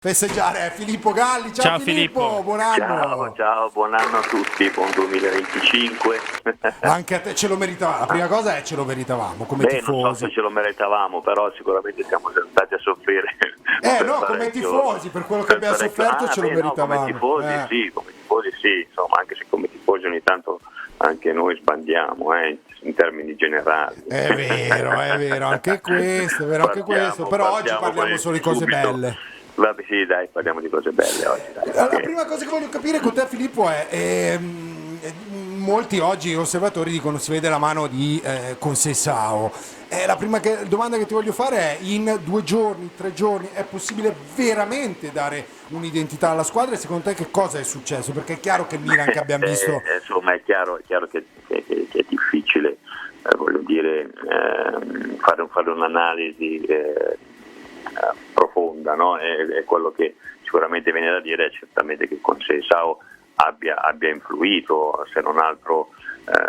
festeggiare Filippo Galli. Ciao Filippo, buon anno. Ciao, buon anno a tutti, buon 2025. Anche a te ce lo meritavamo. La prima cosa è ce lo meritavamo come tifosi. Non so se ce lo meritavamo, però sicuramente siamo stati a soffrire. Come tifosi, per quello che abbiamo sofferto ce lo meritavamo. Come tifosi sì, insomma, anche se come tifosi ogni tanto anche noi sbandiamo in termini generali. È vero, anche questo, però oggi parliamo solo di cose belle. Vabbè, sì, dai, parliamo di cose belle oggi. Dai, la prima cosa che voglio capire con te, Filippo, è molti oggi osservatori dicono si vede la mano di Conceição. La prima domanda che ti voglio fare è: in 2 giorni, 3 giorni, è possibile veramente dare un'identità alla squadra? E secondo te che cosa è successo? Perché è chiaro che il Milan che abbiamo visto... Insomma, è chiaro che è difficile, voglio dire, fare un'analisi profonda, no? E quello che sicuramente viene da dire è certamente che Conceição abbia influito, se non altro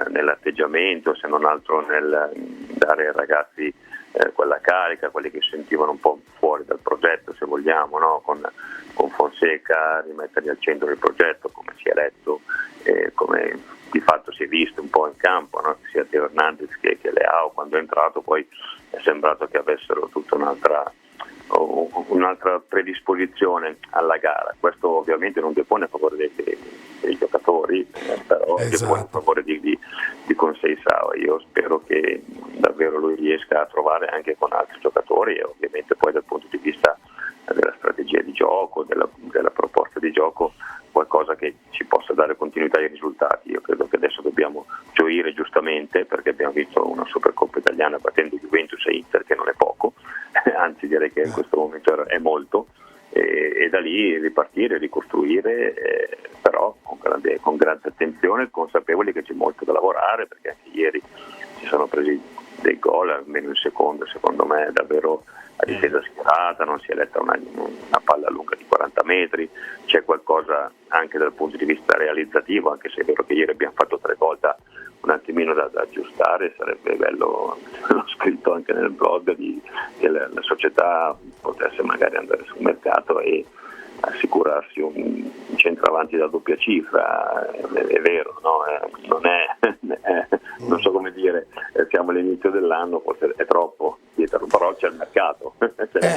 nell'atteggiamento, se non altro nel dare ai ragazzi quella carica, quelli che si sentivano un po' fuori dal progetto, se vogliamo, no? Con Fonseca, rimetterli al centro del progetto, come si è letto, come di fatto si è visto un po' in campo, no? Sia Teo Hernandez che Leao, quando è entrato poi è sembrato che avessero tutta un'altra predisposizione alla gara. Questo ovviamente non depone a favore dei giocatori, però depone a favore di Conceição. Io spero che davvero lui riesca a trovare anche con altri giocatori, e ovviamente poi dal punto di vista della strategia di gioco, della proposta di gioco, qualcosa che ci possa dare continuità ai risultati. Io credo che adesso dobbiamo gioire giustamente, perché abbiamo visto una Supercoppa italiana battendo Juventus e Inter, che non è poco, anzi direi che in questo momento è molto, e da lì ripartire, ricostruire, però con grande attenzione, consapevoli che c'è molto da lavorare, perché anche ieri si sono presi dei gol, almeno il secondo me davvero a difesa schierata, non si è letta una palla lunga di 40 metri, c'è qualcosa anche dal punto di vista realizzativo, anche se è vero che ieri abbiamo fatto 3 gol un attimino da aggiustare. Sarebbe bello, l'ho scritto anche nel blog, che la società potesse magari andare sul mercato e assicurarsi un centravanti da doppia cifra. È vero, no? Non so come dire, siamo all'inizio dell'anno, forse è troppo dietro, però c'è il mercato.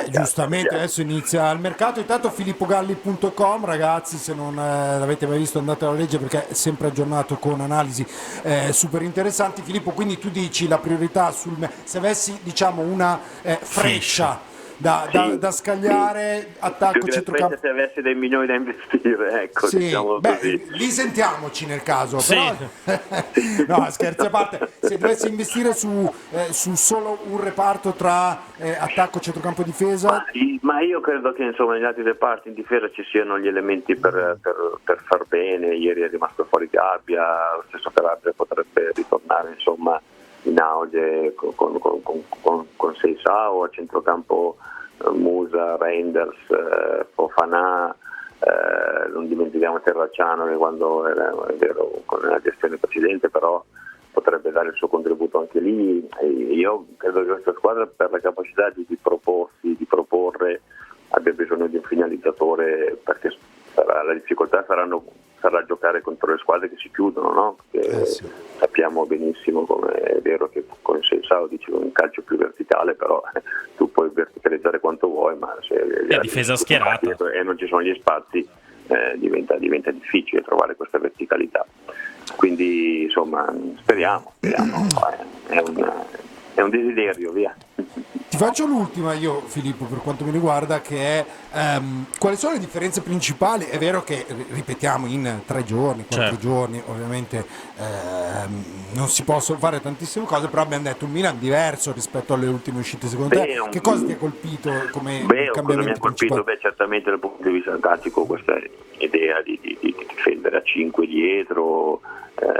Giustamente, adesso inizia il mercato. Intanto filippogalli.com, ragazzi, se non l'avete mai visto andate a leggere, perché è sempre aggiornato con analisi super interessanti. Filippo, quindi tu dici la priorità se avessi una freccia da scagliare, attacco, centrocampo. Se avessi dei milioni da investire, ecco, diciamo così. Lì sentiamoci nel caso, sì. Però no, scherzi a parte, se dovessi investire su solo un reparto tra attacco, centrocampo e difesa. Ma io credo che insomma negli altri reparti in difesa ci siano gli elementi per far bene. Ieri è rimasto fuori Gabbia, lo stesso Calabria potrebbe ritornare insomma in auge con Seisao, a centrocampo Musa, Reinders, Fofana, non dimentichiamo Terracciano, che quando era, è vero, con la gestione precedente, però potrebbe dare il suo contributo anche lì. E io credo che questa squadra, per la capacità di proporre, abbia bisogno di un finalizzatore, perché la difficoltà sarà giocare contro le squadre che si chiudono, no? Perché sappiamo benissimo, come è vero che con Seisao dici un calcio più verticale, però tu puoi verticalizzare quanto vuoi, ma se la difesa schierata e non ci sono gli spazi, diventa difficile trovare questa verticalità. Quindi insomma speriamo. È un desiderio, via. Ti faccio l'ultima io, Filippo, per quanto mi riguarda, che è quali sono le differenze principali? È vero che, ripetiamo, in 3 giorni, 4 giorni, ovviamente non si possono fare tantissime cose, però abbiamo detto un Milan diverso rispetto alle ultime uscite. Secondo te che cosa ti ha colpito come cambiamento cosa mi ha colpito? Certamente dal punto di vista tattico questa idea di difendere a 5 dietro,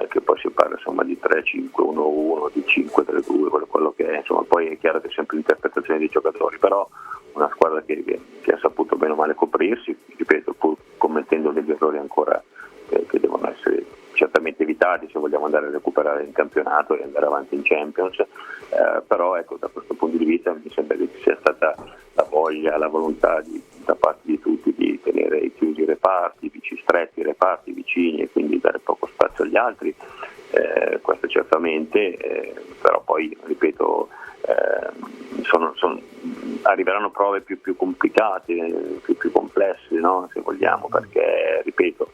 che poi si parla insomma di 3-5-1-1, di 5-3-2, quello che è, insomma. Poi è chiaro che è sempre interpretazione dei giocatori, però una squadra che ha saputo bene o male coprirsi, ripeto, pur commettendo degli errori ancora che devono essere certamente evitati se vogliamo andare a recuperare in campionato e andare avanti in Champions, però ecco, da questo punto di vista mi sembra che ci sia stata la voglia, la volontà da parte di tutti chiusi i reparti, stretti i reparti vicini e quindi dare poco spazio agli altri, questo certamente, però poi ripeto, arriveranno prove più complicate, più complesse, no? Se vogliamo, perché ripeto,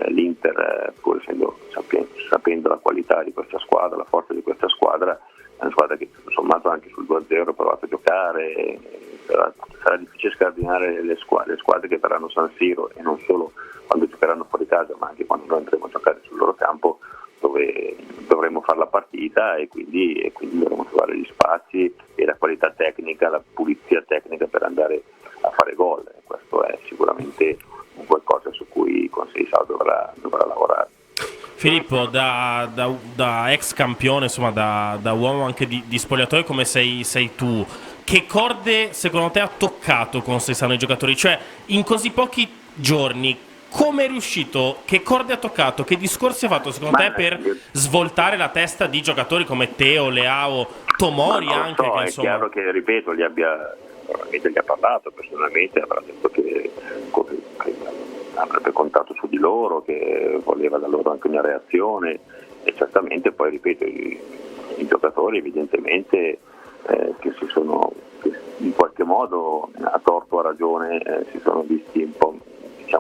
l'Inter, pur sapendo la qualità di questa squadra, la forza di questa squadra, è una squadra che tutto sommato anche sul 2-0 ha provato a giocare, sarà difficile scardinare le squadre che verranno a San Siro, e non solo quando giocheranno fuori casa ma anche quando noi andremo a giocare sul loro campo, dove dovremo fare la partita e quindi dovremo trovare gli spazi e la qualità tecnica, la pulizia tecnica per andare a fare gol. Questo è sicuramente un qualcosa su cui Conceição dovrà lavorare. Filippo, da ex campione, insomma da uomo anche di spogliatoio come sei tu, che corde secondo te ha toccato Conceição nei giocatori? Cioè, in così pochi giorni, come è riuscito, che corde ha toccato, che discorsi ha fatto secondo te per svoltare la testa di giocatori come Teo, Leao, Tomori anche? So, che, è chiaro che, ripeto, probabilmente gli ha parlato personalmente, avrà detto che avrebbe contato su di loro, che voleva da loro anche una reazione, e certamente poi, ripeto, i giocatori evidentemente che in qualche modo, a torto o a ragione, si sono visti un po'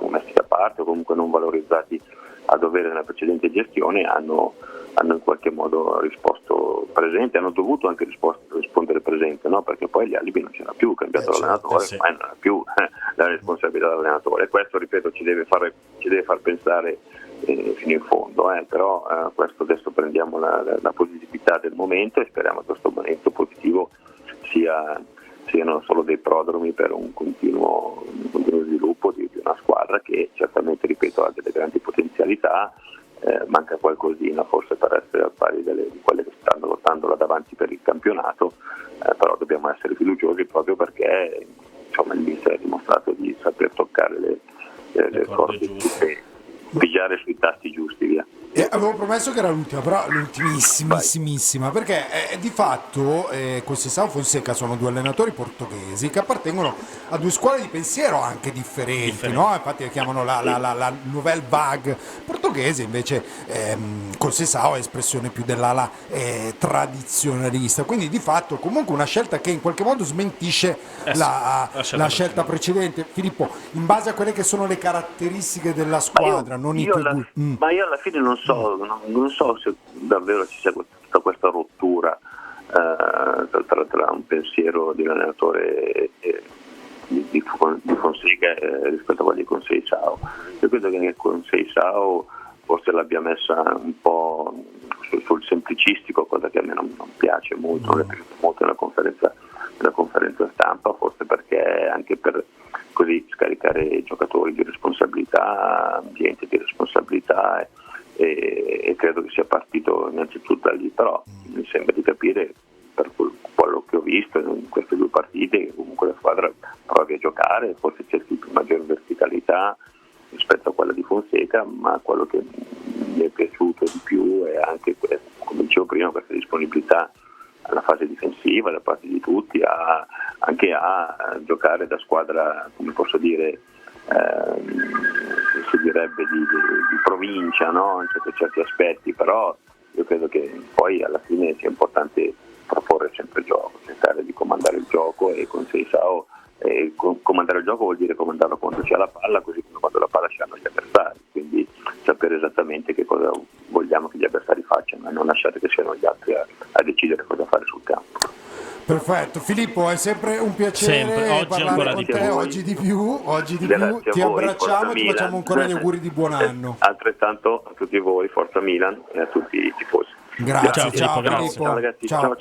messi da parte o comunque non valorizzati a dovere nella precedente gestione, hanno in qualche modo risposto presente, hanno dovuto anche rispondere presente, no? Perché poi gli alibi non c'era più, cambiato l'allenatore, sì. non era più la responsabilità dell'allenatore, e questo, ripeto, ci deve far pensare fino in fondo, però questo adesso prendiamo la positività del momento e speriamo che questo momento positivo siano solo dei prodromi per un continuo sviluppo di una squadra che certamente, ripeto, ha delle grandi potenzialità, manca qualcosina forse per essere al pari di quelle che stanno lottando là davanti per il campionato, però dobbiamo essere fiduciosi proprio perché il mister ha dimostrato di saper toccare le corde giuste, pigiare sui tasti giusti, via. Avevo promesso che era l'ultima, però l'ultimissimissima, perché di fatto Conceição e Fonseca sono due allenatori portoghesi che appartengono a due scuole di pensiero anche differenti. No? Infatti le chiamano la Nouvelle Vague portoghese, invece Conceição è espressione più dell'ala tradizionalista, quindi di fatto comunque una scelta che in qualche modo smentisce la scelta precedente. Filippo, in base a quelle che sono le caratteristiche della squadra, ma io alla fine non so se davvero ci sia tutta questa rottura tra un pensiero di un allenatore di Fonseca rispetto a quelli di Conceição. Io credo che Conceição forse l'abbia messa un po' sul semplicistico, cosa che a me non piace molto, non è piaciuto molto nella conferenza stampa, forse perché anche per così scaricare i giocatori di responsabilità, ambiente di responsabilità, e credo che sia partito innanzitutto da lì, però mi sembra di capire, per quello che ho visto in queste due partite, che comunque la squadra provi a giocare, forse cerchi maggior verticalità rispetto a quella di Fonseca, ma quello che mi è piaciuto di più è anche, come dicevo prima, questa disponibilità alla fase difensiva da parte di tutti, anche a giocare da squadra, come posso dire, si direbbe di provincia, no? In certi aspetti, però io credo che poi alla fine sia importante proporre sempre il gioco, cercare di comandare il gioco, e Conceição comandare il gioco vuol dire comandarlo quando c'è la palla, così come quando la palla ce l'hanno gli avversari, quindi sapere esattamente che cosa vogliamo che gli avversari facciano e non lasciare che siano gli altri a decidere cosa fare sul campo. Perfetto, Filippo, è sempre un piacere parlare con te, oggi di più, ti abbracciamo e ti facciamo ancora gli auguri di buon anno. Altrettanto a tutti voi, Forza Milan, e a tutti i tifosi. Grazie, ciao Filippo. Ciao ragazzi, ciao.